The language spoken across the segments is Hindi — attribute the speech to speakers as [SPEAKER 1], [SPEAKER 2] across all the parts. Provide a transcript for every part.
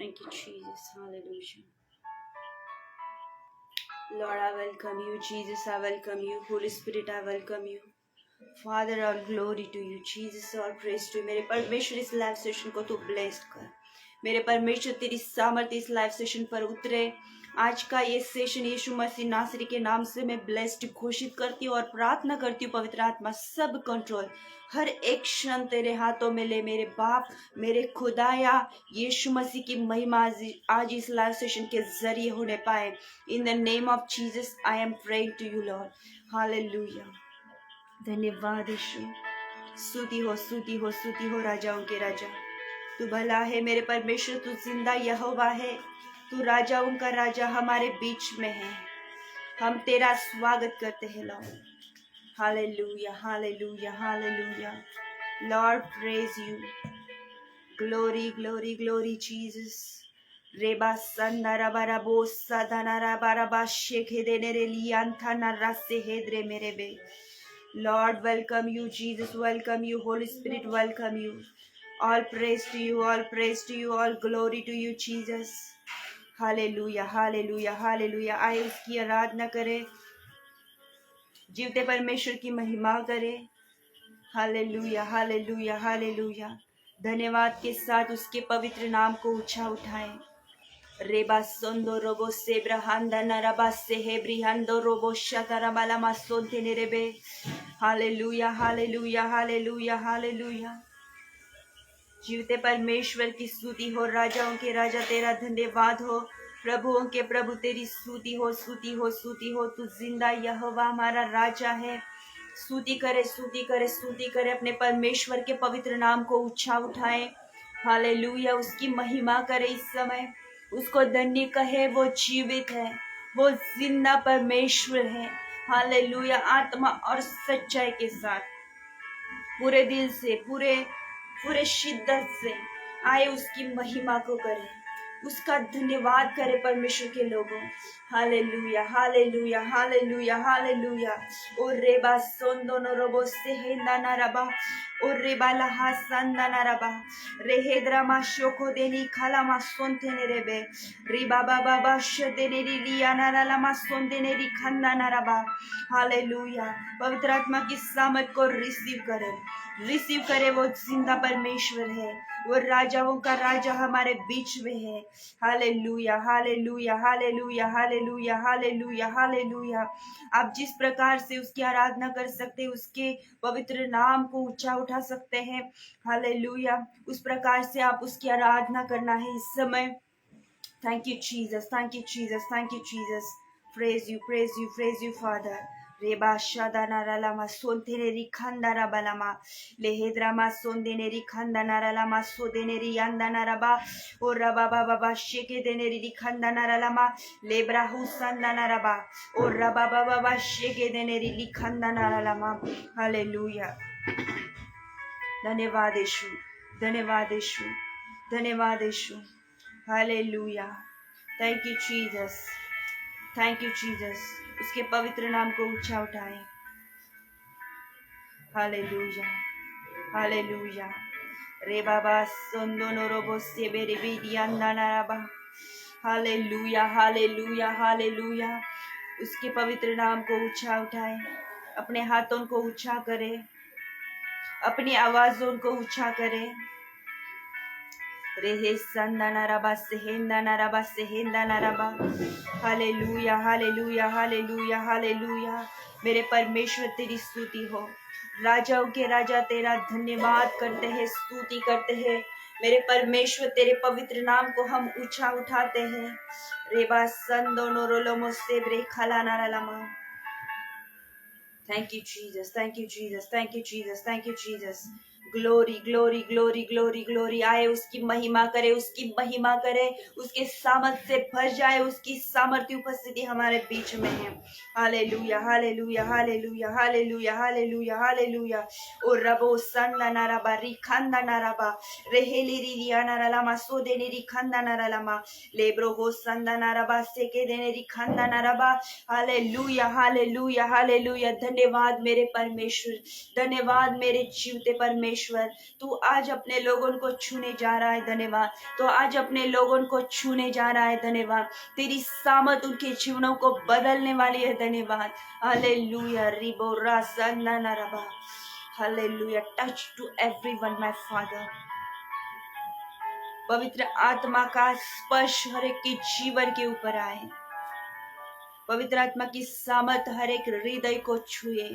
[SPEAKER 1] Thank you, Jesus. Hallelujah. Lord, I welcome you. Jesus, I welcome you. Holy Spirit, I welcome you. Father, all glory to you. Jesus, all praise to you. मेरे परमेश्वर इस लाइव सेशन को तू ब्लेस्ड कर. मेरे परमेश्वर तेरी सामर्थ इस लाइव सेशन पर उतरे. आज का ये सेशन यीशु मसीह नासरी के नाम से मैं ब्लेस्ड घोषित करती हूँ और प्रार्थना करती हूँ. पवित्र आत्मा सब कंट्रोल हर एक क्षण तेरे हाथों में ले मेरे बाप, मेरे खुदाया. यीशु मसीह की महिमा आज इस लाइव सेशन के जरिए होने पाए. In the name of Jesus I am praying to you lord. Hallelujah. धन्यवाद यीशु. स्तुति हो राजाओं के राजा. तू भला है मेरे परमेश्वर. तू जिंदा यहोवा है. तू राजाओं का राजा हमारे बीच में है. हम तेरा स्वागत करते हैं Lord. Hallelujah hallelujah hallelujah. Lord praise you. Glory glory glory Jesus. रेबा संदारा बारा बोसा दानारा बारा बाशे खेदेने रे लियांथा नर्रासे हेद्रे मेरे बे. Lord, welcome you, Jesus, welcome you, Holy Spirit, welcome you. All praise to you, all praise to you, all glory to you, Jesus. Hallelujah, hallelujah, hallelujah. आए उसकी आराधना करें, जीवते परमेश्वर की महिमा करें. Hallelujah hallelujah hallelujah. धन्यवाद के साथ उसके पवित्र नाम को ऊंचा उठाएं. रेबा सोंदो रोबो सेब्रहांदा नरबा से हेब्रिहांदो रोबो शतरबाला मासोंते नेरेबे. Hallelujah hallelujah hallelujah hallelujah. जीवते परमेश्वर की स्तुति हो. राजाओं के राजा तेरा धन्यवाद हो. प्रभुओं के प्रभु तेरी स्तुति हो स्तुति हो स्तुति हो. तू जिंदा यहोवा हमारा राजा है. स्तुति करे स्तुति करे स्तुति करे. अपने परमेश्वर के पवित्र नाम को ऊंचा उठाए. हालेलुया. उसकी महिमा करे इस समय. उसको धन्य कहे. वो जीवित है, वो जिंदा परमेश्वर है. हालेलुया. आत्मा और सच्चाई के साथ पूरे दिल से पूरे शिद्दत से आए उसकी महिमा को करें. उसका धन्यवाद करे परमेश्वर के लोगों. Hallelujah hallelujah hallelujah hallelujah. और रेबा सोंदोनो रोबो से हेंदा नाराबा. और रेबा लहा संदा नाराबा. रेहेद्रा मा शोको देनी खाला मा सोंते नेरेबे. रिबा बाबा बाश देने लिया नाराला मा सोंदे नेरी खंदा नाराबा. हालेलुया. पवित्र आत्मा की सामर्थ को रिसीव करे. वो जिंदा परमेश्वर है. वो राजाओं का राजा हमारे बीच में है. Hallelujah hallelujah hallelujah hallelujah hallelujah hallelujah. आप जिस प्रकार से उसकी आराधना कर सकते हैं, उसके पवित्र नाम को ऊंचा उठा सकते हैं. हालेलुया. उस प्रकार से आप उसकी आराधना करना है इस समय. Thank you Jesus. Thank you Jesus. Thank you Jesus. Praise you father. रेबा शादानारालामा सोंतेनेरी खंदाराबालामा. लेहेद्रामा सोंदेनेरी खंदानारालामा सोदेनेरी यांदानाराबा. और रबा बाबा शेके देनेरी खंदानारालामा. लेब्राहु संदानाराबा. और रबा बाबा शेके देनेरी खंदानारालामा. हालेलुया. धन्यवाद यीशु. धन्यवाद यीशु. धन्यवाद यीशु. Hallelujah. Thank you Jesus. Thank you Jesus. उसके पवित्र नाम को ऊंचा उठाए. Hallelujah hallelujah. रे बाबा सोंदोनो रोबो से बेरे बिदियांदा नाराबा. Hallelujah hallelujah hallelujah. उसके पवित्र नाम को ऊंचा उठाए. अपने हाथों को ऊंचा करे. अपनी आवाजों को ऊंचा करे. रेहे संदा नाराबा से हेंदा नाराबा से हेंदा नाराबा. Hallelujah hallelujah hallelujah hallelujah. मेरे परमेश्वर तेरी स्तुति हो. राजाओं के राजा तेरा धन्यवाद करते हैं, स्तुति करते हैं. मेरे परमेश्वर तेरे पवित्र नाम को हम ऊंचा उठाते हैं. रेबा संदो नोरोलोमो से ब्रे खला नारालामा. Thank you, Jesus. Thank you, Jesus. Thank you, Jesus. Thank you, Jesus. Glory glory glory glory glory. आए उसकी महिमा करे, उसकी महिमा करे. उसके सामर्थ से भर जाए. उसकी सामर्थ्य उपस्थिति हमारे बीच में है. Hallelujah hallelujah hallelujah hallelujah hallelujah hallelujah. ओ रबो संदा नाराबा रिखंदा नाराबा. रेहेली रिया नारालामा सोदेने रिखंदा नारालामा. लेब्रो हो संदा नाराबा सेके देने रिखंदा नाराबा. Hallelujah hallelujah hallelujah. धन्यवाद मेरे परमेश्वर. धन्यवाद मेरे जीवते परमेश्वर. परमेश्वर तू आज अपने लोगों को छूने जा रहा है, धन्यवाद। तो आज अपने लोगों को छूने जा रहा है, धन्यवाद। तेरी सामत उनके जीवनों को बदलने वाली है, धन्यवाद। हालेलुया रिबो रासना नरबा, hallelujah. Touch to everyone my father. पवित्र आत्मा का स्पर्श हर एक के जीवन के ऊपर आए। पवित्र आत्मा की सामत हर एक हृदय को छुए।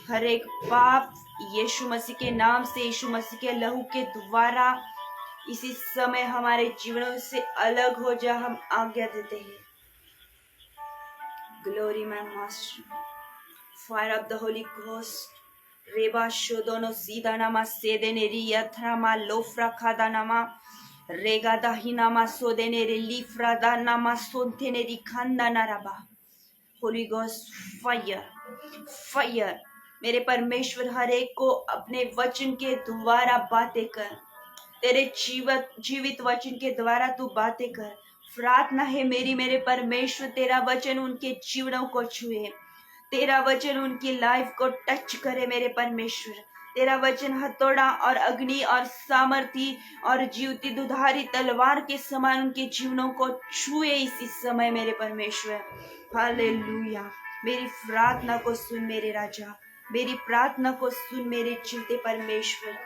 [SPEAKER 1] हर एक पाप यीशु मसीह के नाम से, यीशु मसीह के लहू के द्वारा इसी समय हमारे जीवनों से अलग हो जा, हम आज्ञा देते हैं। Glory my master, fire of the holy ghost. रेबा शोदोनो सीधा नामा सेदेने रियथरामा लोफ्रा खादा नामा रेगा दाही नामा सोदेने रे लीफ्रा दा नामा सोंथेने री खांदा नाराबा। Holy ghost fire, fire. मेरे परमेश्वर हर एक को अपने वचन के द्वारा बातें कर। तेरे जीवित वचन के द्वारा तू बातें कर। प्रार्थना है मेरी मेरे परमेश्वर, तेरा वचन उनके जीवनों को छुए। तेरा वचन उनकी लाइफ को टच करे मेरे परमेश्वर। तेरा वचन हथौड़ा और अग्नि और सामर्थी और जीवती दुधारी तलवार के समान उनके जीवनों को छुए इसी समय मेरे परमेश्वर। हालेलुया। मेरी प्रार्थना को सुन मेरे राजा, मेरी प्रार्थना को सुन मेरे जीवते परमेश्वर।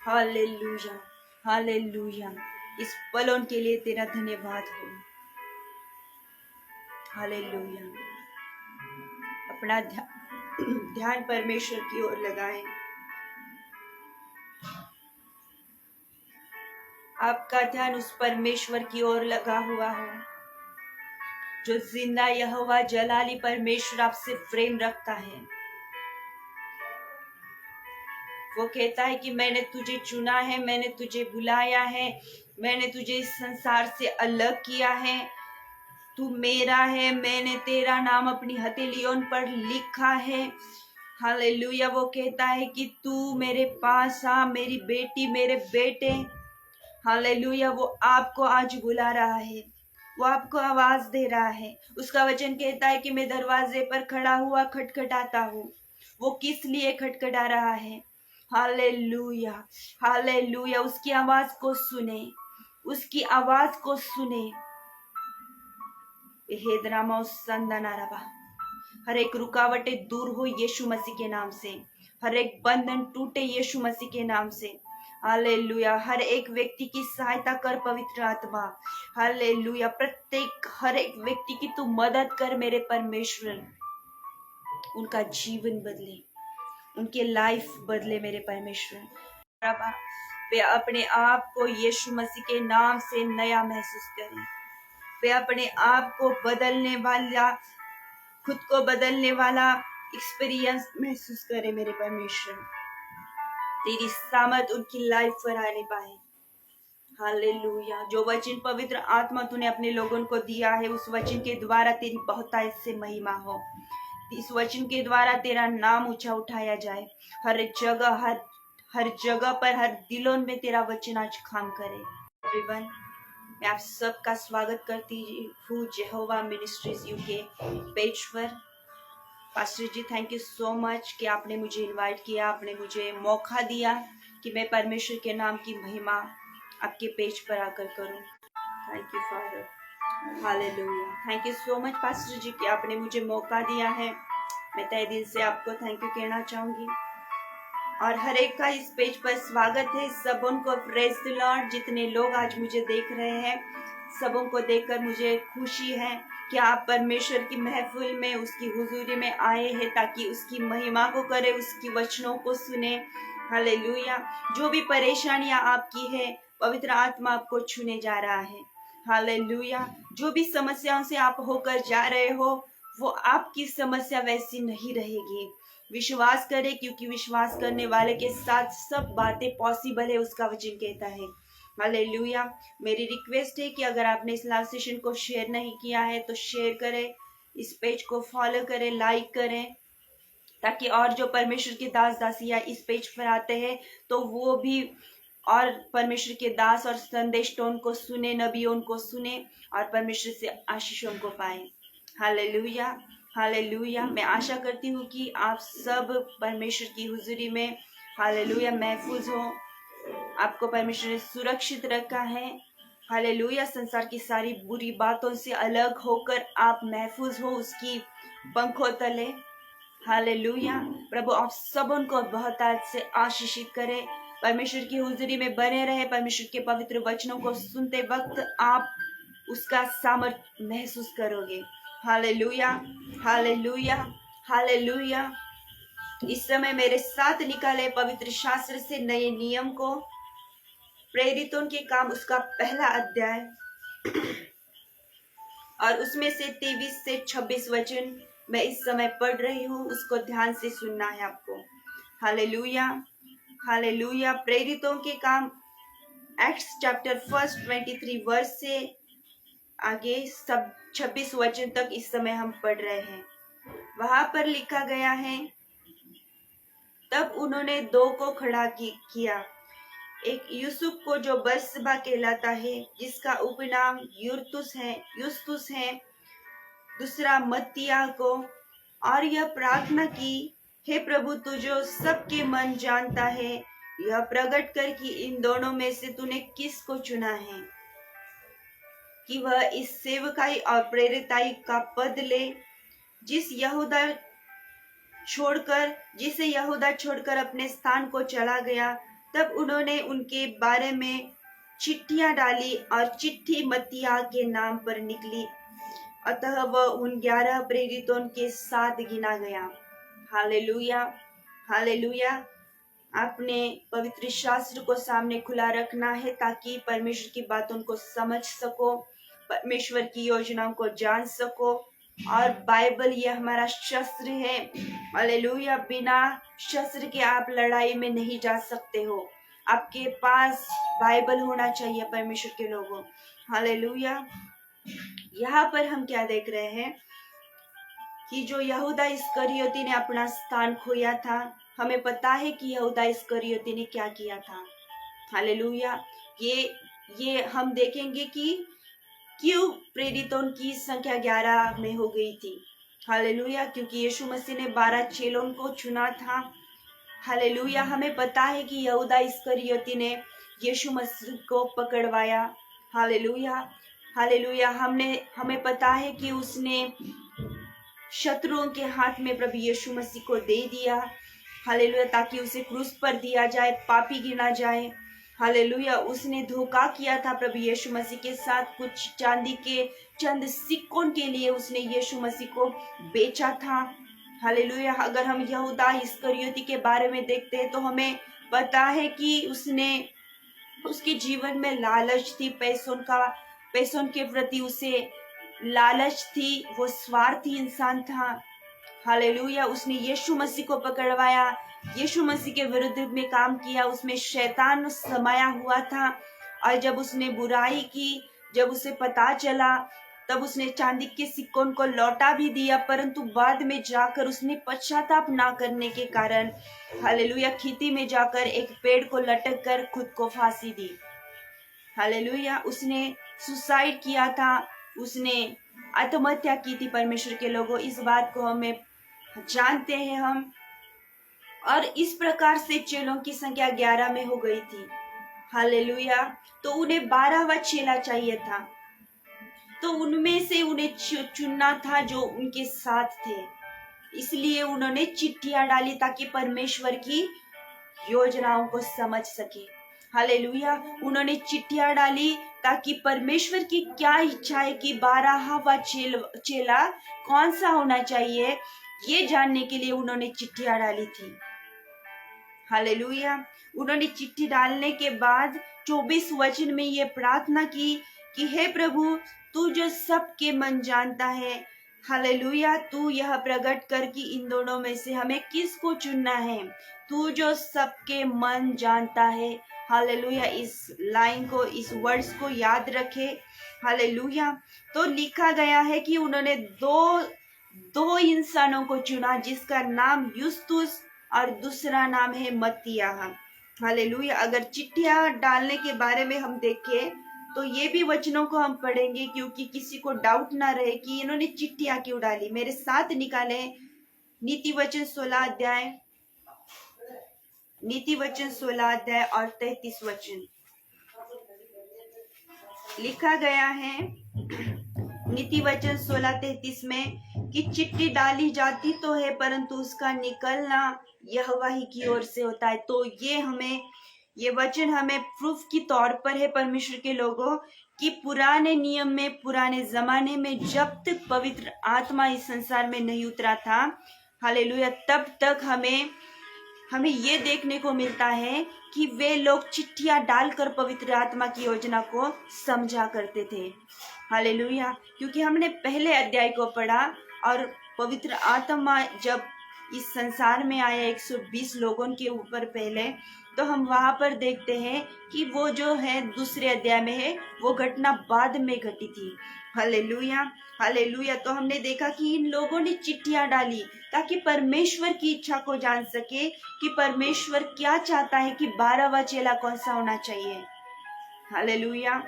[SPEAKER 1] Hallelujah, hallelujah. इस पलों के लिए तेरा धन्यवाद हो। हालेलुया। अपना ध्यान परमेश्वर की ओर लगाएं। आपका ध्यान उस परमेश्वर की ओर लगा हुआ हो जो जिंदा यहोवा जलाली परमेश्वर आपसे प्रेम रखता है। वो कहता है कि मैंने तुझे चुना है, मैंने तुझे बुलाया है, मैंने तुझे इस संसार से अलग किया है, तू मेरा है, मैंने तेरा नाम अपनी हथेलियों पर लिखा है। हालेलुया। वो कहता है कि तू मेरे पास आ, मेरी बेटी, मेरे बेटे। हालेलुया। वो आपको आज बुला रहा है, वो आपको आवाज दे रहा है। उसका वचन कहता है कि मैं दरवाजे पर खड़ा हुआ खटखटाता हूँ। वो किस लिए खटखटा रहा है? Hallelujah, hallelujah. उसकी आवाज को सुने, उसकी आवाज को सुने। हर एक रुकावटें दूर हो यीशु मसीह के नाम से। हर एक बंधन टूटे यीशु मसीह के नाम से। हालेलुया। हर एक व्यक्ति की सहायता कर पवित्र आत्मा। हालेलुया। प्रत्येक हर एक व्यक्ति की तू मदद कर मेरे परमेश्वर। उनका जीवन बदले, उनके लाइफ बदले मेरे परमेश्वर। वे अपने आप को यीशु मसीह के नाम से नया महसूस करें। वे अपने आप को बदलने वाला, खुद को बदलने वाला एक्सपीरियंस महसूस करें मेरे परमेश्वर। तेरी सामर्थ उनकी लाइफ पर आने पाए। हालेलुया। जो वचन पवित्र आत्मा तूने अपने लोगों को दिया है, उस वचन के द्वारा तेरी बहुतायत से महिमा हो। इस वचन के द्वारा तेरा नाम ऊंचा उठाया जाए। हर जगह, हर जगह पर, हर दिलों में तेरा वचन आज काम करे। एवरीवन, मैं आप सबका स्वागत करती हूँ जेहोवा मिनिस्ट्रीज यूके पेज पर। Pastor ji, thank you so much कि आपने मुझे इनवाइट किया, आपने मुझे मौका दिया कि मैं परमेश्वर के नाम की महिमा आपके पेज पर आकर करूं। Thank you father. Hallelujah. Thank you so much pastor ji कि आपने मुझे मौका दिया है। मैं तहे दिल से आपको थैंक यू कहना चाहूंगी। और हर एक का इस पेज पर स्वागत है। सबों को प्रेज द लॉर्ड। जितने लोग आज मुझे देख रहे हैं, सबों को देखकर मुझे खुशी है कि आप परमेश्वर की महफिल में, उसकी हुजूरी में आए हैं ताकि उसकी महिमा को करे, उसकी वचनों को सुने। हालेलुया। जो भी परेशानियां आपकी है, पवित्र आत्मा आपको छूने जा रहा है। हालेलुया। जो भी समस्याओं से आप होकर जा रहे हो, वो आपकी समस्या वैसी नहीं रहेगी। विश्वास करें, क्योंकि विश्वास करने वाले के साथ सब बातें पॉसिबल है, उसका वचन कहता है। हालेलुया। मेरी रिक्वेस्ट है कि अगर आपने इस लाइव सेशन को शेयर नहीं किया है तो शेयर करें, इस पेज को फॉलो करें, लाइक करें, ताकि और जो परमेश्वर के दास दासियां इस पेज पर आते हैं तो वो भी और परमेश्वर के दास और संदेश टोन को सुने, नबियों को सुने और परमेश्वर से आशीषों को पाए। Hallelujah, hallelujah. मैं आशा करती हूँ कि आप सब परमेश्वर की हुजूरी में हालेलुया महफूज हो, आपको परमेश्वर ने सुरक्षित रखा है। हालेलुया संसार की सारी बुरी बातों से अलग होकर आप महफूज हो उसकी पंखों तले। हालेलुया प्रभु आप सब उनको बहुत आज से आशीषित करे, परमेश्वर की हुजूरी में बने रहे। परमेश्वर के पवित्र वचनों को सुनते वक्त आप उसका सामर्थ्य महसूस करोगे। Hallelujah hallelujah hallelujah. इस समय मेरे साथ निकाले पवित्र शास्त्र से नए नियम को, प्रेरितों के काम उसका पहला अध्याय और उसमें से 23 से 26 वचन मैं इस समय पढ़ रही हूँ, उसको ध्यान से सुनना है आपको। Hallelujah hallelujah. प्रेरितों के काम एक्ट्स चैप्टर 1 23 वर्ष से आगे सब 26 वचन तक इस समय हम पढ़ रहे हैं। वहां पर लिखा गया है, तब उन्होंने दो को खड़ा किया, एक यूसुफ को जो बरसबा कहलाता है, जिसका उपनाम युस्तुस है, दूसरा मत्तियाह को, और यह प्रार्थना की, हे प्रभु तू जो सबके मन जानता है, यह प्रकट कर कि इन दोनों में से तूने किसको चुना है कि वह इस सेवकाई और प्रेरिताई का पद ले, जिसे यहूदा छोड़कर अपने स्थान को चला गया। तब उन्होंने उनके बारे में चिट्ठियां डाली और चिट्ठी मत्तियाह के नाम पर निकली, अतः वह उन 11 प्रेरितों के साथ गिना गया। Hallelujah hallelujah. आपने पवित्र शास्त्र को सामने खुला रखना है ताकि परमेश्वर की बातों को समझ सको, परमेश्वर की योजनाओं को जान सको। और बाइबल ये हमारा शस्त्र है। हालेलुया। बिना शस्त्र के आप लड़ाई में नहीं जा सकते हो, आपके पास बाइबल होना चाहिए परमेश्वर के लोगों। हालेलुया। यहाँ पर हम क्या देख रहे हैं कि जो यहूदा इस्करियोती ने अपना स्थान खोया था, हमें पता है कि यहूदा इस्करियोती ने क्या किया था। हालेलुया। ये हम देखेंगे कि क्यों प्रेरितों की संख्या 11 में हो गई थी। हालेलुया। क्योंकि यीशु मसीह ने 12 चेलों को चुना था। हालेलुया। हमें पता है कि यहूदा इस्करियोती ने यीशु मसीह को पकड़वाया। Hallelujah hallelujah. हमें पता है कि उसने शत्रुओं के हाथ में प्रभु यीशु मसीह को दे दिया। हालेलुया। ताकि उसे क्रूस पर दिया जाए, पापी गिना जाए। हालेलुया। उसने धोखा किया था प्रभु यीशु मसीह के साथ, कुछ चांदी के चंद सिक्कों के लिए उसने यीशु मसीह को बेचा था। हालेलुया। अगर हम यहूदा इस्करियोती के बारे में देखते हैं तो हमें पता है कि उसके जीवन में लालच थी, पैसों के प्रति उसे लालच थी, वो स्वार्थी इंसान था। हालेलुया। उसने यीशु मसीह को पकड़वाया, यीशु मसीह के विरुद्ध में काम किया, उसमें शैतान समाया हुआ था। और जब उसने बुराई की, जब उसे पता चला, तब उसने चांदी के सिक्कों को लौटा भी दिया, परंतु बाद में जाकर उसने पश्चाताप ना करने के कारण हालेलुया खेती में जाकर एक पेड़ को लटक कर खुद को फांसी दी। हालेलुया। उसने सुसाइड किया था, उसने आत्महत्या की थी। परमेश्वर के लोगों, इस बात को हमें जानते हैं हम। और इस प्रकार से चेलों की संख्या 11 में हो गई थी। हालेलुया। तो उन्हें 12वां चेला चाहिए था, तो उनमें से उन्हें चुनना था जो उनके साथ थे। इसलिए उन्होंने चिट्ठियां डाली ताकि परमेश्वर की योजनाओं को समझ सके। हालेलुया। उन्होंने चिट्ठियां डाली ताकि परमेश्वर की क्या इच्छा है कि 12वां चेला कौन सा होना चाहिए, ये जानने के लिए उन्होंने चिट्ठियां डाली थी। हालेलुया। उन्होंने चिट्ठी डालने के बाद 24 वचन में ये प्रार्थना की कि हे प्रभु तू जो सबके मन जानता है, हालेलुया, तू यह प्रकट कर कि इन दोनों में से हमें किसको चुनना है। तू जो सबके मन जानता है। हालेलुया। इस लाइन को, इस वर्ड्स को याद रखे। हालेलुया। तो लिखा गया है कि उन्होंने दो इंसानों को चुना, जिसका नाम युस्तुस और दूसरा नाम है मत्तियाह। हालेलुया। अगर चिट्ठियां डालने के बारे में हम देखें तो ये भी वचनों को हम पढ़ेंगे, क्योंकि किसी को डाउट ना रहे कि इन्होंने चिट्ठियां क्यों डाली। मेरे साथ निकाले नीति वचन 16 अध्याय नीति वचन 16 अध्याय और 33 वचन लिखा गया है। नीति वचन 16:33 में कि चिट्ठी डाली जाती तो है परंतु उसका निकलना यहोवा ही की ओर से होता है। तो ये वचन हमें प्रूफ की तौर पर है परमेश्वर के लोगों कि पुराने नियम में, पुराने जमाने में जब तक पवित्र आत्मा इस संसार में नहीं उतरा था, हालेलुया, तब तक हमें ये देखने को मिलता है कि वे लोग चिट्ठियां डालकर पवित्र आत्मा की योजना को समझा करते थे। हालेलुया, क्योंकि हमने पहले अध्याय को पढ़ा और पवित्र आत्मा जब इस संसार में आया 120 लोगों के ऊपर पहले, तो हम वहां पर देखते हैं कि वो जो है दूसरे अध्याय में है, वो घटना बाद में घटी थी। Hallelujah, hallelujah. तो हमने देखा कि इन लोगों ने चिट्ठियां डाली ताकि परमेश्वर की इच्छा को जान सके कि परमेश्वर क्या चाहता है, कि 12वां चेला कौन सा होना चाहिए। Hallelujah,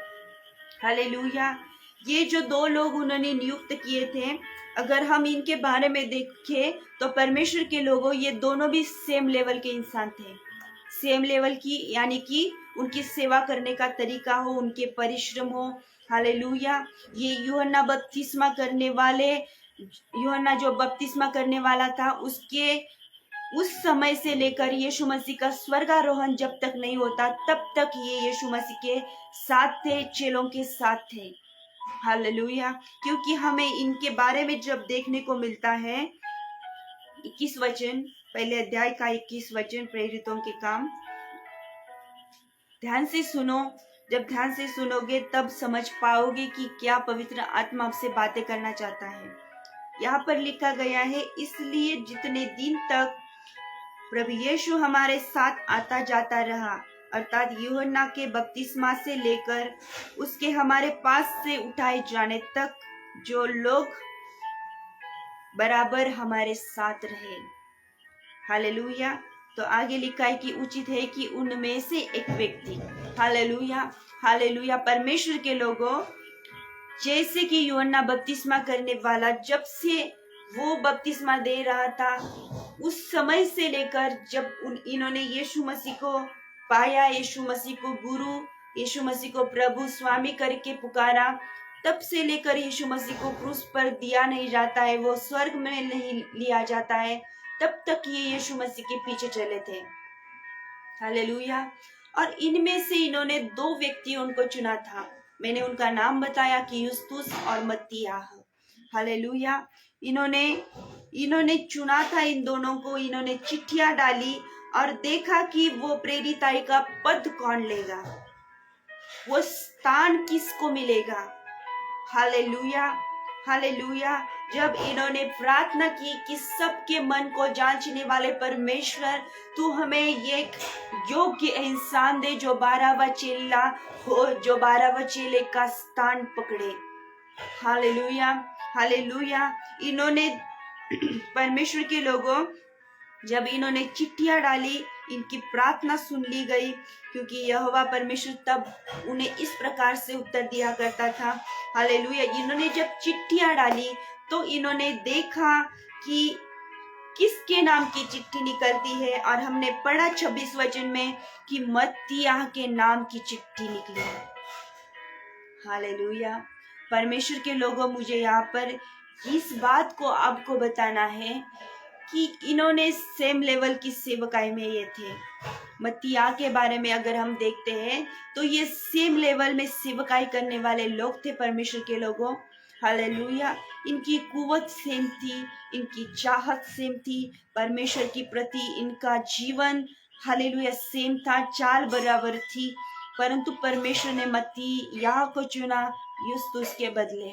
[SPEAKER 1] hallelujah. ये जो 2 लोग उन्होंने नियुक्त किए थे, अगर हम इनके बारे में देखें तो परमेश्वर के लोगों, ये दोनों भी सेम लेवल के इंसान थे, सेम लेवल की, यानी कि उनकी सेवा करने का तरीका हो, उनके परिश्रम हो। हालेलुया। ये यूहन्ना जो बपतिस्मा करने वाला था, उसके उस समय से लेकर यीशु मसीह का स्वर्गारोहण जब तक नहीं होता, तब तक ये यीशु मसीह के साथ थे, चेलों के साथ थे। हालेलुया। क्योंकि हमें इनके बारे में जब देखने को मिलता है 21 वचन, पहले अध्याय का 21 वचन, प्रेरितों के काम, ध्यान से सुनो। जब ध्यान से सुनोगे तब समझ पाओगे कि क्या पवित्र आत्मा आपसे बातें करना चाहता है। यहाँ पर लिखा गया है, इसलिए जितने दिन तक प्रभु यीशु हमारे साथ आता जाता रहा, अर्थात यूहन्ना के बपतिस्मा से लेकर उसके हमारे पास से उठाए जाने तक, जो लोग बराबर हमारे साथ रहे। हालेलुया। तो आगे लिखा है कि उचित है कि उनमें से एक व्यक्ति, हालेलुया, हालेलुया, परमेश्वर के लोगों, जैसे कि यूहन्ना बपतिस्मा करने वाला जब से वो बपतिस्मा दे रहा था, उस समय से लेकर जब इन्होंने यीशु मसीह को पाया, यीशु मसीह को गुरु, यीशु मसीह को प्रभु स्वामी करके पुकारा, तब से लेकर यीशु मसीह को क्रूस पर दिया नहीं जाता है, वो स्वर्ग में नहीं लिया जाता है, तब तक ये यीशु मसीह के पीछे चले थे। हालेलुया। और इनमें से इन्होंने 2 व्यक्तियों को चुना था। मैंने उनका नाम बताया कि युस्तुस और मत्तियाह। हालेलुया। इन्होंने चुना था इन दोनों को। इन्होंने चिट्ठियां डाली और देखा कि वो प्रेरिताई का पद कौन लेगा, वो स्थान किसको मिलेगा। Hallelujah, hallelujah. जब इन्होंने प्रार्थना की कि सबके मन को जांचने वाले परमेश्वर, तू हमें एक योग्य इंसान दे जो 12वां चेला हो, जो 12वां चेले का स्थान पकड़े। Hallelujah, hallelujah. इन्होंने परमेश्वर के लोगों, जब इन्होंने चिट्ठियां डाली, इनकी प्रार्थना सुन ली गई, क्योंकि यहोवा परमेश्वर तब उन्हें इस प्रकार से उत्तर दिया करता था। हालेलुया। इन्होंने जब चिट्ठियां डाली तो इन्होंने देखा कि किसके नाम की चिट्ठी निकलती है, और हमने पढ़ा 26 वचन में कि मत्तियाह के नाम की चिट्ठी निकली है। हालेलुया। परमेश्वर के लोगों, मुझे यहाँ पर इस बात को आपको बताना है कि इन्होंने सेम लेवल की सेवकाई में ये थे। मत्तियाह के बारे में अगर हम देखते हैं तो ये सेम लेवल में सेवकाई करने वाले लोग थे, परमेश्वर के लोगों। हालेलुया। इनकी कुवत सेम थी, इनकी चाहत सेम थी, परमेश्वर की प्रति इनका जीवन, हालेलुया, सेम था, चाल बराबर थी। परंतु परमेश्वर ने मत्तियाह को चुना युस्तुस के बदले।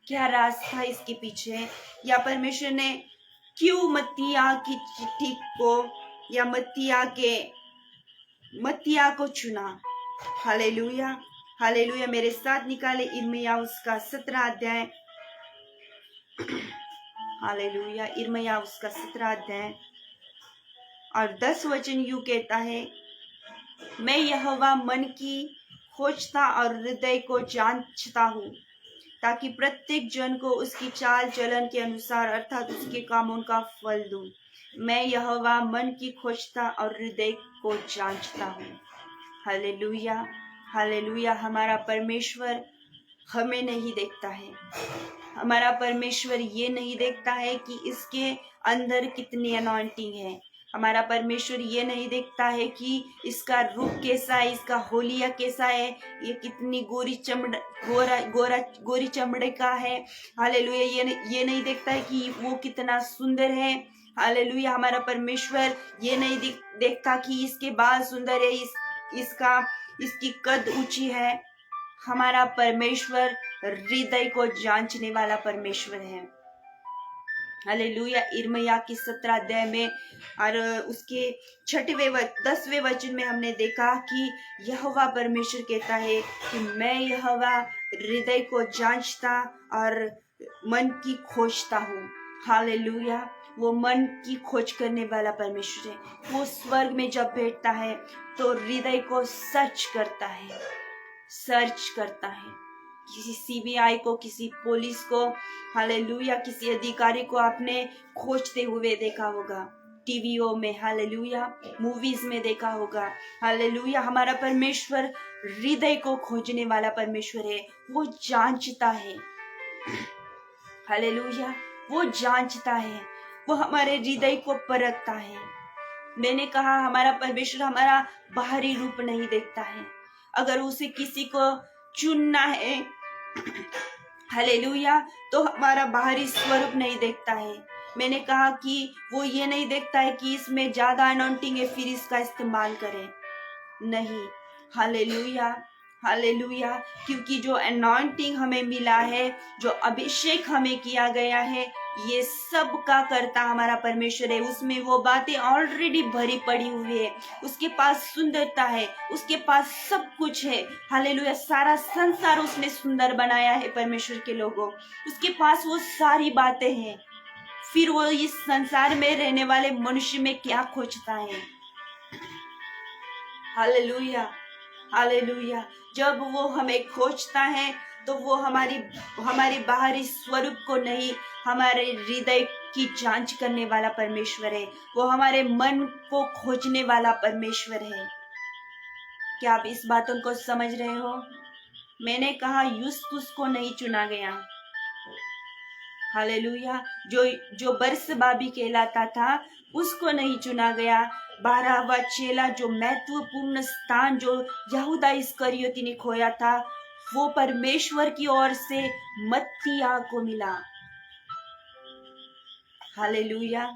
[SPEAKER 1] क्या राज था इसके पीछे, या परमेश्वर ने क्यों मत्तियाह की चिट्ठी को या मत्तियाह को चुना। Hallelujah, hallelujah. मेरे साथ निकाले यिर्मयाह उसका 17 अध्याय। हालेलुया। यिर्मयाह उसका 17 अध्याय और 10 वचन यूं कहता है, मैं यहोवा मन की खोजता और हृदय को जांचता हूँ, ताकि प्रत्येक जन को उसकी चाल चलन के अनुसार, अर्थात उसके कामों का फल दूं। मैं यहोवा मन की खोजता और हृदय को जांचता हूँ। Hallelujah, hallelujah. हमारा परमेश्वर हमें नहीं देखता है। हमारा परमेश्वर ये नहीं देखता है कि इसके अंदर कितनी अनॉइंटिंग है। हमारा परमेश्वर ये नहीं देखता है कि इसका रूप कैसा है, इसका होलिया कैसा है, ये कितनी गोरी चमड़े का है। हालेलुया। ये नहीं देखता है कि वो कितना सुंदर है। हालेलुया। हमारा परमेश्वर ये नहीं देखता कि इसके बाल सुंदर है, इसकी कद ऊंची है। हमारा परमेश्वर हृदय को जांचने वाला परमेश्वर है। हालेलुया। इर्मिया की 17 अध्याय में और उसके 10वें वचन में हमने देखा कि यहोवा परमेश्वर कहता है कि मैं यहोवा हृदय को जांचता और मन की खोजता हूँ। हालेलुया। वो मन की खोज करने वाला परमेश्वर है। वो स्वर्ग में जब बैठता है तो हृदय को सर्च करता है, किसी सीबीआई को, किसी पुलिस को, हालेलुया, किसी अधिकारी को आपने खोजते हुए देखा होगा टीवीओ में, हालेलुया, मूवीज में देखा होगा। हालेलुया। हमारा परमेश्वर हृदय को खोजने वाला परमेश्वर है। वो जांचता है। हालेलुया। वो जांचता है, वो हमारे हृदय को परखता है। मैंने कहा हमारा परमेश्वर हमारा बाहरी रूप नहीं देखता है। अगर उसे किसी को चुनना है, हालेलुया, तो हमारा बाहरी स्वरूप नहीं देखता है। मैंने कहा कि वो ये नहीं देखता है कि इसमें ज्यादा अनॉइंटिंग है फिर इसका इस्तेमाल करें, नहीं। Hallelujah, hallelujah. क्योंकि जो अनॉइंटिंग हमें मिला है, जो अभिषेक हमें किया गया है, ये सब का करता हमारा परमेश्वर है। उसमें वो बातें ऑलरेडी भरी पड़ी हुई है। उसके पास सुंदरता है, उसके पास सब कुछ है। हालेलुया। सारा संसार उसने सुंदर बनाया है परमेश्वर के लोगों। उसके पास वो सारी बातें हैं। फिर वो इस संसार में रहने वाले मनुष्य में क्या खोजता है? Hallelujah, hallelujah. जब वो हमें खोजता है तो वो हमारी बाहरी स्वरूप को नहीं, हमारे हृदय की जांच करने वाला परमेश्वर है। वो हमारे मन को खोजने वाला परमेश्वर है। क्या आप इस बातों को समझ रहे हो? मैंने कहा यूसुफ को नहीं चुना गया। हालेलुया। जो बरसबाबी कहलाता था उसको नहीं चुना गया। 12वां चेला, जो महत्वपूर्ण स्थान जो यहूदा इस्करियोती ने खोया था, वो परमेश्वर की ओर से मत्तिया को मिला। Hallelujah,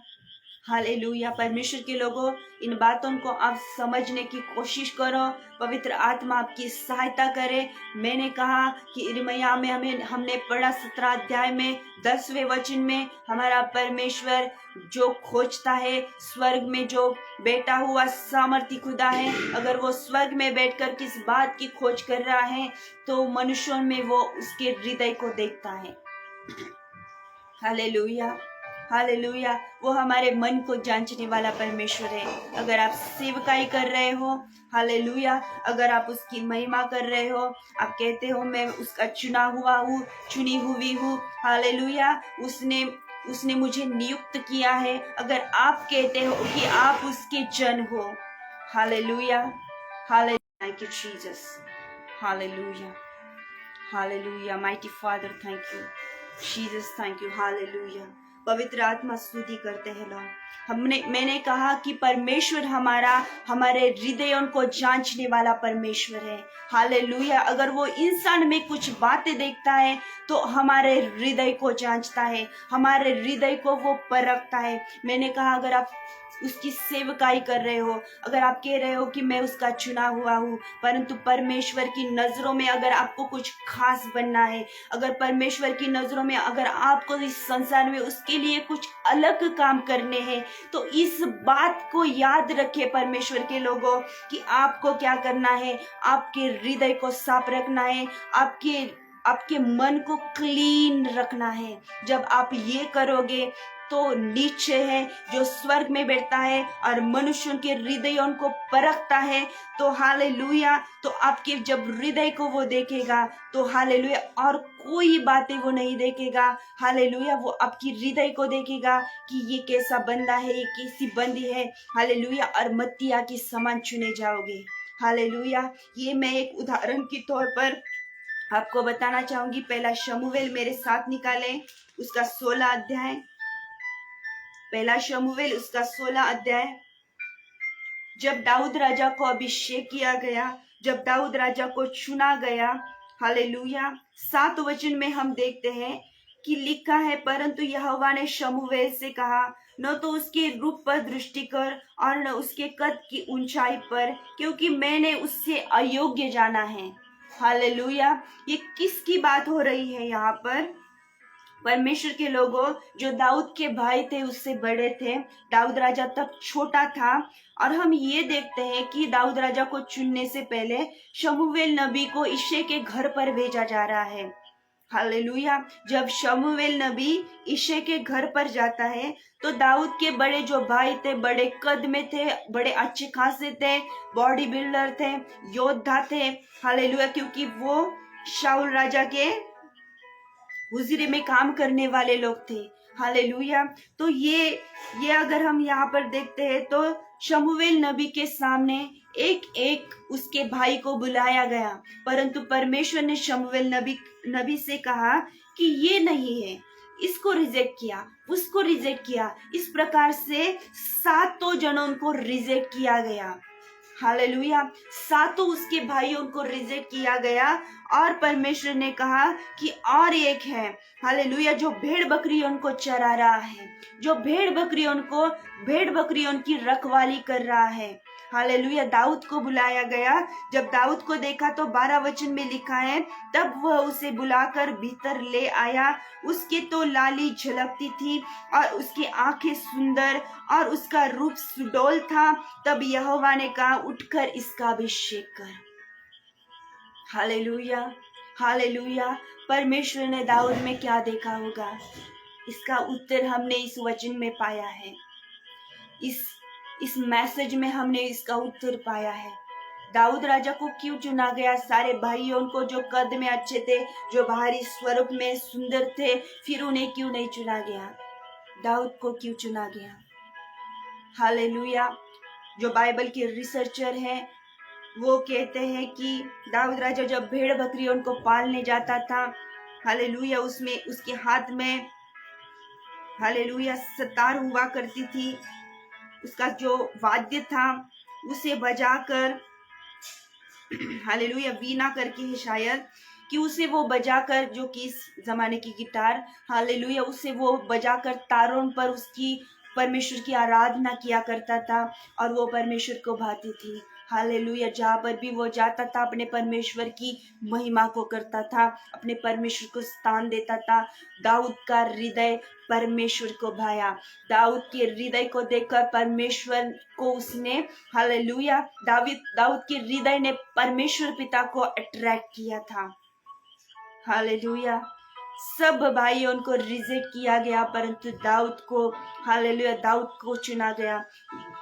[SPEAKER 1] hallelujah. परमेश्वर के लोगों, इन बातों को आप समझने की कोशिश करो। पवित्र आत्मा आपकी सहायता करे। मैंने कहा कि इर्मिया में हमने पढ़ा 17 अध्याय में 10वें वचन में, हमारा परमेश्वर जो खोजता है, स्वर्ग में जो बैठा हुआ सामर्थी खुदा है, अगर वो स्वर्ग में बैठकर किस बात की खोज कर रहा है तो मनुष्यों में वो उसके हृदय को देखता है। Hallelujah, hallelujah. वो हमारे मन को जांचने वाला परमेश्वर है। अगर आप सेवकाई कर रहे हो, हालेलुया, अगर आप उसकी महिमा कर रहे हो, आप कहते हो मैं उसका चुना हुआ हूँ, चुनी हुई हूँ, हालेलुया, उसने मुझे नियुक्त किया है, अगर आप कहते हो कि आप उसके जन हो, hallelujah, hallelujah. Thank you Jesus, hallelujah, hallelujah. Mighty father, thank you Jesus, thank you, hallelujah. पवित्र आत्मा स्तुति करते हैं लोग। मैंने कहा कि परमेश्वर हमारे हृदयों को जांचने वाला परमेश्वर है। हालेलुया। अगर वो इंसान में कुछ बातें देखता है तो हमारे हृदय को जांचता है, हमारे हृदय को वो परखता है। मैंने कहा अगर आप उसकी सेवकाई कर रहे हो, अगर आप कह रहे हो कि मैं उसका चुना हुआ हूँ, परंतु परमेश्वर की नजरों में अगर आपको कुछ खास बनना है, अगर परमेश्वर की नजरों में अगर आपको इस संसार में उसके लिए कुछ अलग काम करने हैं, तो इस बात को याद रखिए परमेश्वर के लोगों कि आपको क्या करना है। आपके हृदय को साफ रखना है, आपके मन को क्लीन रखना है। जब आप ये करोगे तो नीचे है, जो स्वर्ग में बैठता है और मनुष्यों के हृदयों को परखता है। तो हालेलुया, तो आपके जब हृदय को वो देखेगा तो हालेलुया, और कोई बातें वो नहीं देखेगा। हालेलुया, वो आपकी हृदय को देखेगा कि ये कैसा बंदा है, ये कैसी बंदी है। हालेलुया, और मत्तिया के समान चुने जाओगे। हालेलुया, ये मैं एक उदाहरण के तौर पर आपको बताना चाहूंगी। पहला शमूएल मेरे साथ निकालें, उसका 16 अध्याय। पहला शमूएल उसका 16 अध्याय। जब दाऊद राजा को अभिषेक किया गया, जब दाऊद राजा को चुना गया, हालेलुया, 7 वचन में हम देखते हैं कि लिखा है, परंतु यहोवा ने शमूएल से कहा, न तो उसके रूप पर दृष्टि कर और न उसके कद की ऊंचाई पर, क्योंकि मैंने उससे अयोग्य जाना है। हालेलुया, ये किसकी बात हो रही है यहाँ पर? परमेश्वर के लोगों, जो दाऊद के भाई थे उससे बड़े थे। दाऊद राजा तब छोटा था, और हम ये देखते हैं कि दाऊद राजा को चुनने से पहले शमूएल नबी को यिशै के घर पर भेजा जा रहा है। हालेलुया, जब शमूएल नबी यिशै के घर पर जाता है तो दाऊद के बड़े जो भाई थे, बड़े कद में थे, बड़े अच्छे खासे थे, बॉडी बिल्डर थे, योद्धा थे। हालेलुया, क्योंकि वो शाऊल राजा के हुजूरी में काम करने वाले लोग थे। हालेलुया, तो ये अगर हम यहाँ पर देखते हैं तो शमूएल नबी के सामने एक एक उसके भाई को बुलाया गया, परंतु परमेश्वर ने शमूएल नबी से कहा कि ये नहीं है, इसको रिजेक्ट किया, उसको रिजेक्ट किया। इस प्रकार से 7 जनों को रिजेक्ट किया गया। हालेलुया, 7 उसके भाइयों को रिजेक्ट किया गया, और परमेश्वर ने कहा कि और एक है, हालेलुया, जो भेड़ बकरियों को चरा रहा है, जो भेड़ बकरियों की रखवाली कर रहा है। हालेलुया, दाऊद को बुलाया गया। जब दाऊद को देखा तो 12 वचन में लिखा है, तब वह उसे बुलाकर भीतर ले आया। उसके तो लाली झलकती थी और उसकी आंखें सुंदर और उसका रूप सुडौल था। तब यहोवा ने कहा, उठकर इसका अभिषेक कर। हालेलुया, हालेलुया, परमेश्वर ने दाऊद में क्या देखा होगा, इसका उत्तर हमने इस वचन में पाया है। इस मैसेज में हमने इसका उत्तर पाया है। दाऊद राजा को क्यों चुना गया? सारे भाइयों को जो कद में अच्छे थे, जो बाहरी स्वरूप में सुंदर थे, फिर उन्हें क्यों नहीं चुना गया? दाऊद को क्यों चुना गया? हालेलुया, जो बाइबल के रिसर्चर हैं वो कहते हैं कि दाऊद राजा जब भेड़ बकरियों को पालने जाता था, हालेलुया, उसमें उसके हाथ में हालेलुया सतार हुआ करती थी। उसका जो वाद्य था उसे बजाकर, हालेलुया, वीणा करके है शायद, कि उसे वो बजाकर, जो कि इस जमाने की गिटार, हालेलुया, उसे वो बजाकर तारों पर उसकी परमेश्वर की आराधना किया करता था, और वो परमेश्वर को भाती थी। हालेलुया, जहाँ पर भी वो जाता था अपने परमेश्वर की महिमा को करता था, अपने परमेश्वर को स्थान देता था। दाऊद का हृदय परमेश्वर को भाया। दाऊद के हृदय को देखकर परमेश्वर को उसने, हालेलुया, दाऊद के हृदय ने परमेश्वर पिता को अट्रैक्ट किया था। हालेलुया, सब भाइयों को रिजेक्ट किया गया, परंतु दाऊद को, हालेलुया, दाऊद को चुना गया।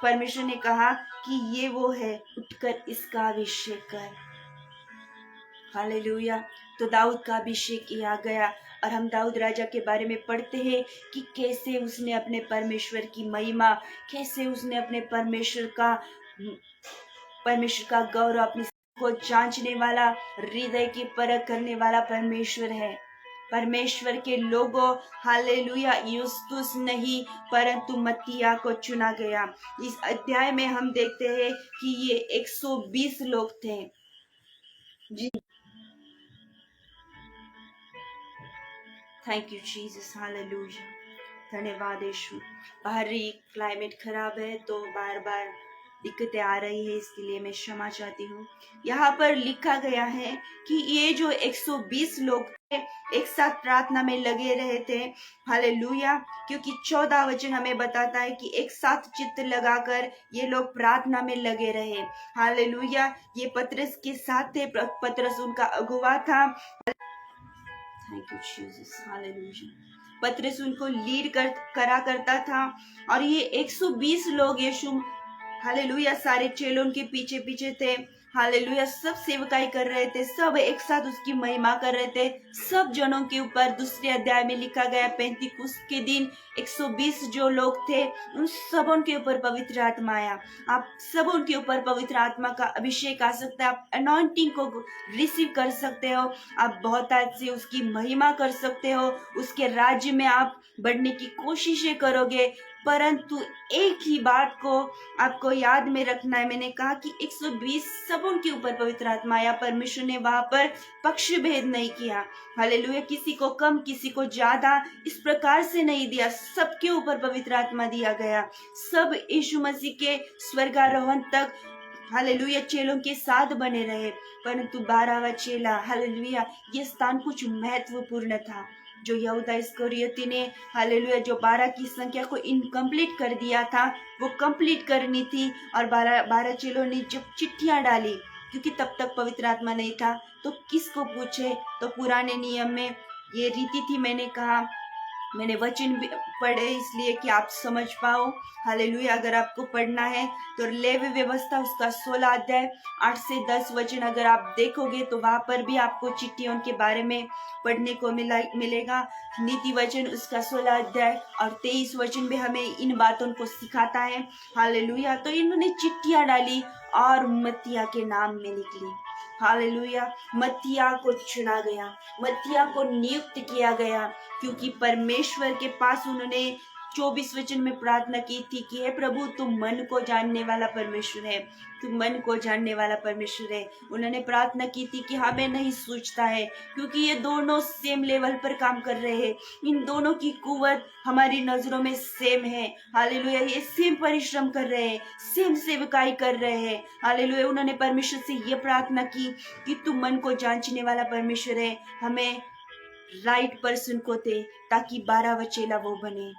[SPEAKER 1] परमेश्वर ने कहा कि ये वो है, उठकर इसका अभिषेक कर। हालेलुया, तो दाऊद का अभिषेक किया गया, और हम दाऊद राजा के बारे में पढ़ते हैं कि कैसे उसने अपने परमेश्वर की महिमा, कैसे उसने अपने परमेश्वर का गौरव, अपने को जांचने वाला, हृदय की परख करने वाला परमेश्वर है। परमेश्वर के लोगों, हालेलुया, यूस्तुस नहीं परंतु मत्तिया को चुना गया। इस अध्याय में हम देखते हैं कि ये 120 लोग थे। जी, थैंक यू जीसस, हालेलुया, धन्यवाद यीशु। बाहरी क्लाइमेट खराब है तो बार बार दिक्कतें आ रही है, इसके लिए मैं क्षमा चाहती हूँ। यहाँ पर लिखा गया है कि ये जो 120 लोग थे एक साथ प्रार्थना में लगे रहे थे। हालेलुया, क्योंकि 14 वचन हमें बताता है कि एक साथ चित्त लगाकर ये लोग प्रार्थना में लगे रहे। हालेलुया, ये पतरस के साथ थे, पतरस उनका अगुवा था। Thank you Jesus, hallelujah. पतरस उनको लीड करा करता था और ये 120 लोग यीशु हालेलुया सारे चेलों के पीछे पीछे थे। हालेलुया सब सेवकाई कर रहे थे, सब एक साथ उसकी महिमा कर रहे थे। सब जनों के ऊपर दूसरे अध्याय में लिखा गया पेंतीकुस्त के दिन 120 जो लोग थे उन सबों के ऊपर पवित्र आत्मा आया। आप सबों के ऊपर पवित्र आत्मा का अभिषेक आ सकता है। आप अनॉइंटिंग को रिसीव कर सकते हो। आप बहुत से उसकी महिमा कर सकते हो। उसके राज्य में आप बढ़ने की कोशिशें करोगे। परंतु एक ही बात को आपको याद में रखना है। मैंने कहा कि 120 सबों के ऊपर पवित्र आत्मा आया। परमेश्वर ने वहां पर पक्ष भेद नहीं किया। हालेलुया किसी को कम किसी को ज्यादा इस प्रकार से नहीं दिया। सबके ऊपर पवित्र आत्मा दिया गया। सब यीशु मसीह के स्वर्गारोहण तक हालेलुया चेलों के साथ बने रहे। परंतु 12वां चेला हालेलुया ये स्थान कुछ महत्वपूर्ण था जो यहूदा इस्करियोती ने हालेलुया जो 12 की संख्या को इनकम्प्लीट कर दिया था वो कंप्लीट करनी थी। और 12 चेलों ने जब चिट्ठियां डाली क्योंकि तब तक पवित्र आत्मा नहीं था तो किसको पूछे, तो पुराने नियम में ये रीति थी। मैंने कहा मैंने वचन भी पढ़े इसलिए कि आप समझ पाओ। हालेलुया अगर आपको पढ़ना है तो लेवी व्यवस्था उसका 16 अध्याय 8 से 10 वचन अगर आप देखोगे तो वहां पर भी आपको चिट्ठियों के बारे में पढ़ने को मिलेगा। नीति वचन उसका 16 अध्याय और 23 वचन भी हमें इन बातों को सिखाता है। हालेलुया तो इन्होंने चिट्ठियां डाली और मत्तिया के नाम में निकली। हालेलुया मत्तिया को चुना गया, मत्तिया को नियुक्त किया गया क्योंकि परमेश्वर के पास उन्होंने 24 वचन में प्रार्थना की थी कि हे प्रभु तुम मन को जानने वाला परमेश्वर है, तुम मन को जानने वाला परमेश्वर है। उन्होंने प्रार्थना की थी कि हमें नहीं सोचता है क्योंकि ये दोनों सेम लेवल पर काम कर रहे हैं। इन दोनों की कुवत हमारी नजरों में सेम है। हालेलुया ये सेम परिश्रम कर रहे हैं, सेम सेवकाई कर रहे हैं। हालेलुया उन्होंने परमेश्वर से ये प्रार्थना की कि तुम मन को जांचने वाला परमेश्वर है, हमें राइट पर्सन को दे ताकि 12वां चेला वो बने।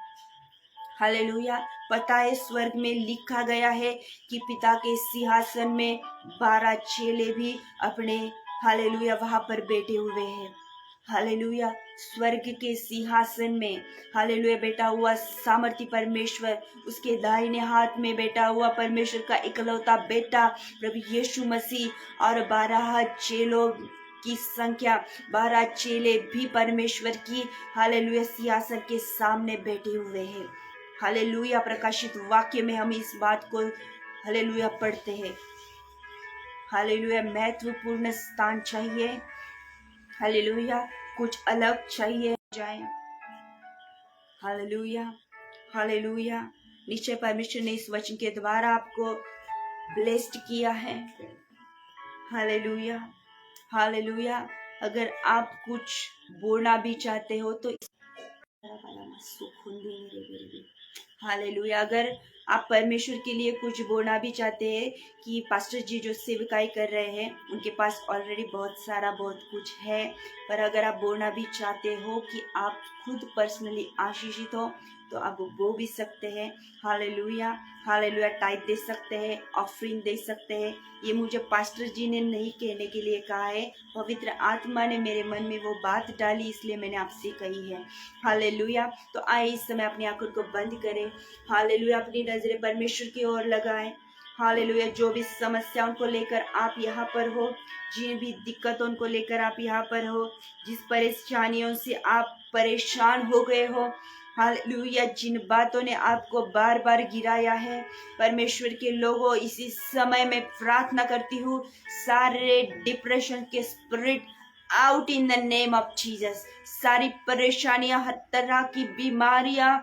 [SPEAKER 1] हालेलुया पता है स्वर्ग में लिखा गया है कि पिता के सिंहासन में 12 चेले भी अपने हालेलुया वहां पर बैठे हुए हैं। हालेलुया स्वर्ग के सिंहासन में हालेलुया बैठा हुआ सामर्थी परमेश्वर, उसके दाहिने हाथ में बैठा हुआ परमेश्वर का इकलौता बेटा प्रभु यीशु मसीह और 12 चेलों की संख्या 12 चेले भी परमेश्वर की हालेलुया सिंहासन के सामने बैठे हुए हैं। हालेलुया प्रकाशित वाक्य में हम इस बात को हालेलुया पढ़ते हैं। हालेलुया महत्वपूर्ण स्थान चाहिए, हालेलुया कुछ अलग चाहिए जाए। हालेलुया हालेलुया निश्चय परमेश्वर ने इस वचन के द्वारा आपको ब्लेस्ड किया है। हालेलुया हालेलुया अगर आप कुछ बोलना भी चाहते हो तो हालेलुया अगर आप परमेश्वर के लिए कुछ बोलना भी चाहते हैं कि पास्टर जी जो सेवकाई कर रहे हैं उनके पास ऑलरेडी बहुत सारा बहुत कुछ है, पर अगर आप बोलना भी चाहते हो कि आप खुद पर्सनली आशीषित हो तो आप वो भी सकते हैं। हालेलुया हालेलुया टाइप दे सकते हैं, ऑफरिंग दे सकते हैं। ये मुझे पास्टर जी ने नहीं कहने के लिए कहा है, पवित्र आत्मा ने मेरे मन में वो बात डाली इसलिए मैंने आपसे कही है। हालेलुया तो आए इस समय अपनी आंखों को बंद करें। हालेलुया अपनी नजरें परमेश्वर की ओर लगाएं। हालेलुया जो भी समस्याओं को लेकर आप यहाँ पर हो, जिन भी दिक्कतों को लेकर आप यहाँ पर हो, जिस परेशानियों से आप परेशान हो गए हो, हालेलुया जिन बातों ने आपको बार बार गिराया है, परमेश्वर के लोगों इसी समय में प्रार्थना करती हूँ सारे डिप्रेशन के spirit out in the name of Jesus. सारी परेशानियां, हर तरह की बीमारियां,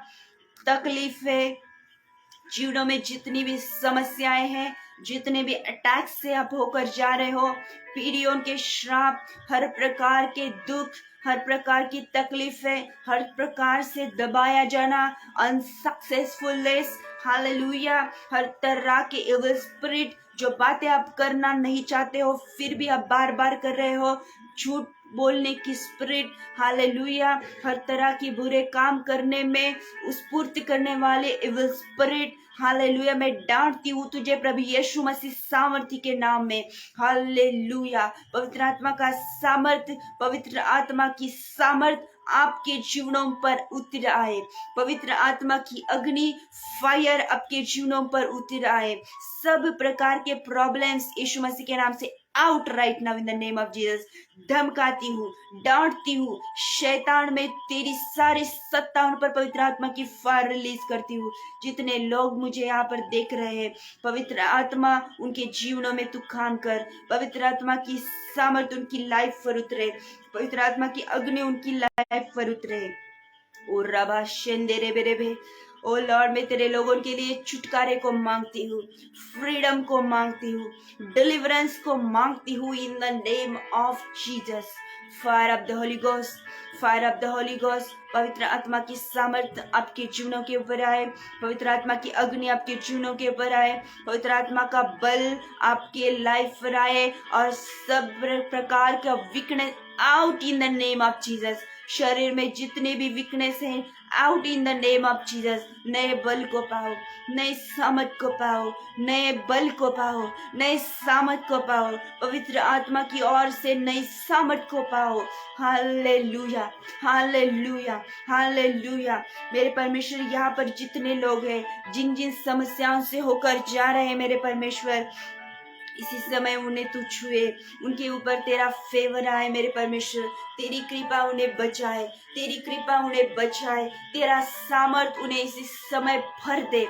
[SPEAKER 1] तकलीफें, जीवनों में जितनी भी समस्याएं हैं, जितने भी अटैक से आप होकर जा रहे हो, पीढ़ियों के श्राप, हर प्रकार के दुख, हर प्रकार की तकलीफें, हर प्रकार से दबाया जाना, अनसक्सेसफुलनेस, हालेलुया हर तरह के इविल स्पिरिट, जो बातें आप करना नहीं चाहते हो फिर भी आप बार बार कर रहे हो, झूठ बोलने की स्पिरिट, हालेलुया हर तरह की बुरे काम करने में उस पूर्ति करने वाले इविल स्पिरिट, हालेलुया। मैं डांटती हूँ तुझे प्रभु यीशु मसीह सामर्थ्य के नाम में। हालेलुया। पवित्र आत्मा का सामर्थ, पवित्र आत्मा की सामर्थ आपके जीवनों पर उतर आए। पवित्र आत्मा की अग्नि, फायर आपके जीवनों पर उतर आए। सब प्रकार के प्रॉब्लम्स यीशु मसीह के नाम से out right now in the name of Jesus. धमकाती हूँ, डांटती हूँ, शैतान में तेरी सारी सत्ता उन पर पवित्र आत्मा की फायर रिलीज करती हूँ। जितने लोग मुझे यहाँ पर देख रहे हैं, पवित्र आत्मा उनके जीवनों में तू काम कर। पवित्र आत्मा की सामर्थ उनकी लाइफ पर उतरे, पवित्र आत्मा की अग्नि उनकी लाइफ पर उतरे। ओ रबा शेंदेरे बेरेबे। ओ लॉर्ड, मैं तेरे लोगों के लिए छुटकारे को मांगती हूँ, फ्रीडम को मांगती हूँ, डिलीवरेंस को मांगती हूँ इन the name of Jesus. Fire of the holy ghost, fire of the holy ghost. पवित्र आत्मा की सामर्थ आपके जीवनों के ऊपर आए, पवित्र आत्मा की अग्नि आपके जीवनों के ऊपर आए, पवित्र आत्मा का बल आपके लाइफ पर आए और सब प्रकार का weakness out in the name of Jesus. शरीर में जितने भी वीकनेस हैं, out in the name of Jesus. नए बल को पाओ, नए सामर्थ को पाओ, नए बल को पाओ, नए सामर्थ को पाओ, पवित्र आत्मा की ओर से नई सामर्थ को पाओ। Hallelujah, hallelujah, hallelujah. मेरे परमेश्वर, यहाँ पर जितने लोग हैं जिन जिन समस्याओं से होकर जा रहे हैं, मेरे परमेश्वर इसी समय उन्हें तू छुए, उनके ऊपर तेरा फेवर आए। मेरे परमेश्वर, तेरी कृपा उन्हें बचाए, तेरी कृपा उन्हें बचाए, तेरा सामर्थ उन्हें इसी समय भर दे,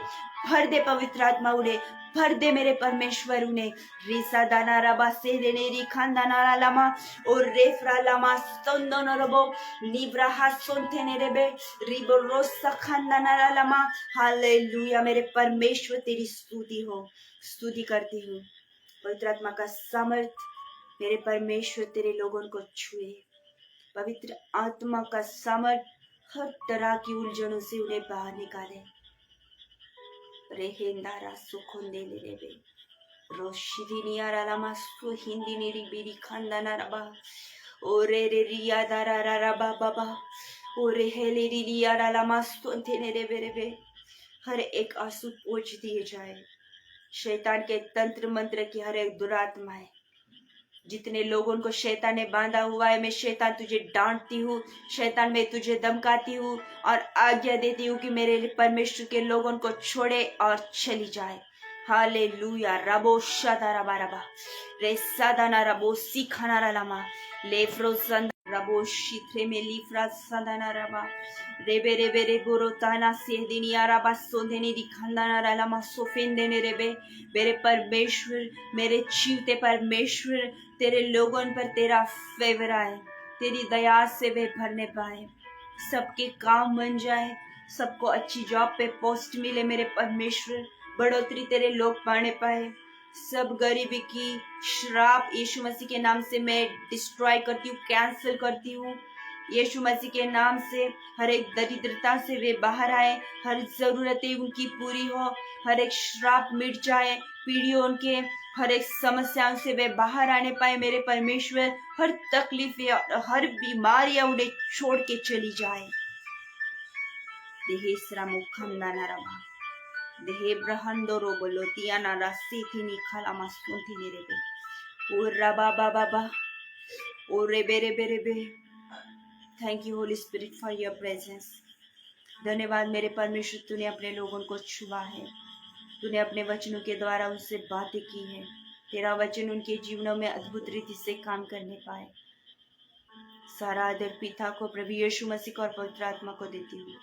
[SPEAKER 1] भर दे पवित्र आत्मा उन्हें भर दे। मेरे परमेश्वर उन्हें रिसा दाना रबा से देने री खानदाना लामा और रेफरा लामा संदन रबो लिब्राहा सोंथे ने रेबे रिबो रोसा खानदाना लामा। हालेलुया। मेरे परमेश्वर, तेरी स्तुति हो, स्तुति करती हूँ। पवित्र आत्मा का सामर्थ मेरे परमेश्वर तेरे लोगों को छुए। पवित्र आत्मा का सामर्थ हर तरह की उलझनों से उन्हें बाहर निकाले। रेहेंदारा सुखोंदे लेबे रोशिदिनिया रामा सुहिंदी नेरी बेरी खानदाना रबा ओरे रे रिया दारा रबा बाबा ओरे हेले रिया रामा सुंथे ने रे। हर एक आंसू पोंछ दिए जाए। शैतान के तंत्र मंत्र की हर एक दुरात्मा है, जितने लोगों को शैतान ने बांधा हुआ है, मैं शैतान तुझे डांटती हूँ, शैतान मैं तुझे धमकाती हूँ और आज्ञा देती हूँ कि मेरे परमेश्वर के लोगों को छोड़े और चली जाए। हालेलुया। रबो शादा रबा रबा रे सादाना रबो सीखाना लामा लेफ्रो संदा रबो शीथ्रे में लीफ्रा संदाना रबा रेबे रेबे रे बोरो ताना से दिनिया रबा सोंदेने दिखाना लामा सोफेंदेने रेबे। मेरे परमेश्वर, मेरे जीवते परमेश्वर, तेरे लोगों पर तेरा फेवर आए, तेरी दया से वे भरने पाए, सबके काम बन जाए, सबको अच्छी जॉब पे पोस्ट मिले। मेरे परमेश्वर, बढ़ोतरी तेरे लोग पाने पाए। सब गरीबी की श्राप यीशु मसीह के नाम से मैं डिस्ट्रॉय करती हूँ, कैंसिल करती हूँ। यीशु मसीह के नाम से हर एक दरिद्रता से वे बाहर आए, हर जरूरतें उनकी पूरी हो, हर एक श्राप मिट जाए, पीढ़ियों उनके हर एक समस्याओं से वे बाहर आने पाए। मेरे परमेश्वर, हर तकलीफें और हर बीमारियां उन्हें छोड़ के चली जाए। देहेसरा मुखम नाना रमा देहे ब्रहंदो रोबलो तिया नारा सीथी निखाला मासूंथी नेरेबे ओ रबा बाबा बा ओ रेबे रेबे रेबे। Thank you holy spirit for your presence. धन्यवाद मेरे परमेश्वर, तूने अपने लोगों को छुआ है, तूने अपने वचनों के द्वारा उनसे बातें की है। तेरा वचन उनके जीवनों में अद्भुत रीति से काम करने पाए। सारा आदर पिता को, प्रभु यीशु मसीह को और पवित्र आत्मा को देती हूँ।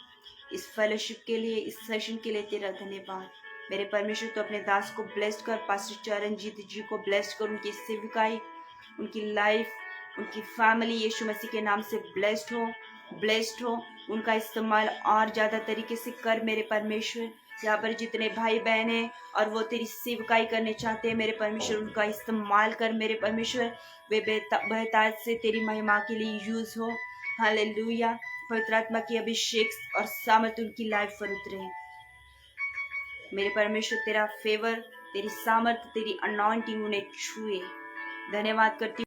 [SPEAKER 1] इस फेलोशिप के लिए, इस सेशन के लिए तेरा धन्यवाद। मेरे परमेश्वर, तो अपने दास को ब्लेस्ड कर, पास्टर चरणजीत जी को ब्लेस्ड कर, उनकी सेविकाई, उनकी लाइफ, उनकी फैमिली यीशु मसीह के नाम से ब्लेस्ड हो, ब्लेस्ड हो। उनका इस्तेमाल और ज्यादा तरीके से कर मेरे परमेश्वर। यहाँ पर जितने भाई बहन हैं और वो तेरी सेवकाई करने चाहते हैं, मेरे परमेश्वर उनका इस्तेमाल कर मेरे परमेश्वर। वे बेहताज से तेरी महिमा के लिए यूज हो। हालेलुया। पवित्र आत्मा की अभिषेक और सामर्थ उनकी लाइफ पर उतरे। मेरे परमेश्वर, तेरा फेवर, तेरी सामर्थ, तेरी अनॉइंटिंग उन्हें छुए। धन्यवाद करती